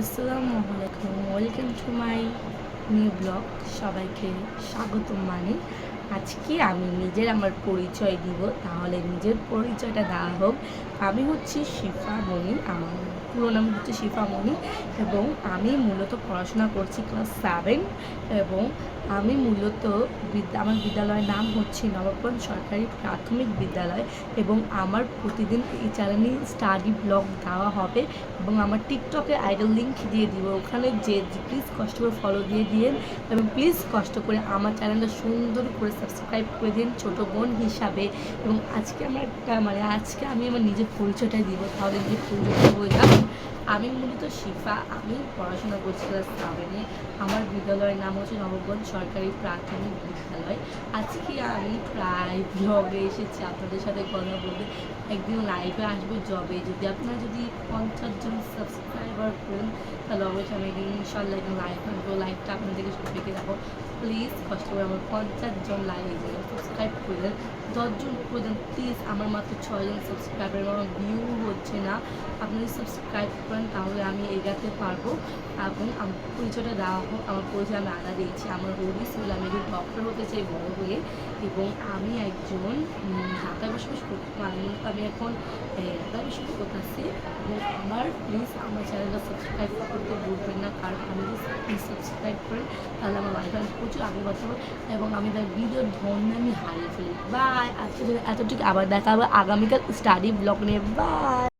আসসালামু আলাইকুম, welcome to my new blog. সবাইকে স্বাগতম। আজকে আমি আমার পরিচয় দিব, তাহলে নিজের পরিচয়টা দেওয়া হোক। আমি হচ্ছি শিফা মনি, আমার পুরো নাম হচ্ছে শিফা মনি, এবং আমি মূলত পড়াশোনা করছি ক্লাস 7। এবং আমি মূলত আমার বিদ্যালয়ের নাম হচ্ছে নবাবগঞ্জ সরকারি প্রাথমিক বিদ্যালয়, এবং আমার প্রতিদিন এই চ্যানেলে স্টাডি ব্লগ দেওয়া হবে, এবং আমার টিকটকে আইডল লিঙ্ক দিয়ে দিব। ওখানে যে প্লিজ কষ্ট করে ফলো দিয়ে দিন, এবং প্লিজ কষ্ট করে আমার চ্যানেলটা সুন্দর করে সাবস্ক্রাইব করে দিন ছোটো বোন হিসাবে। এবং আজকে আজকে আমি আমার নিজের পরিচয়টাই দিব, তাহলে নিজের পরিচয়টা হয়ে যাবে। আমি মূলত শিফা, আমি পড়াশোনা করছি ক্লাস 7-এ। আমার বিদ্যালয়ের নাম হচ্ছে নবাবগঞ্জ সরকারি প্রাথমিক বিদ্যালয়। আজকে আমি প্রায় ব্লগে এসেছি আপনাদের সাথে কথা বলতে। একদিন লাইভে আসবো জবে, যদি 50 জন সাবস্ক্রাইবার করেন, তাহলে অবশ্যই আমি একদিন ইনশাল্লাহ একদিন লাইভ আসবো। লাইভটা আপনাদেরকে দেখে যাবো। প্লিজ কষ্ট করে আমার 50 জন লাইভ সাবস্ক্রাইব করে দেন। 10 জন করে দেন প্লিজ। আমার মাত্র 6 জন সাবস্ক্রাইবার, আমার ভিউ হচ্ছে না। আপনি যদি সাবস্ক্রাইব করেন তাহলে আমি এগাতে পারবো। এবং আমার পরিচয়টা দেওয়া হোক। আমার পরিচয় আমি আদা দিয়েছি। আমার হবি ছিল আমি একজন ডক্টর হতে চাই বড় হয়ে, এবং আমি একজন ঢাকায় বসবাস করতে আমি এখন ঢাকায় বসবাস করতেছি। এবং আমার প্লিজ আমার চ্যানেলটা সাবস্ক্রাইব করতে ভুলবেন না, কারণ আমি যদি সাবস্ক্রাইব করেন তাহলে আমার লাইফে আমি প্রচুর আগে বাড়তে পারবো, এবং আমি তার ভিডিওর ধরনে আমি হারিয়ে ফেলি। বাই, আজকে এতটুকু, আবার দেখা হবে আগামীকাল স্টাডি ব্লগ নিয়ে। বাই।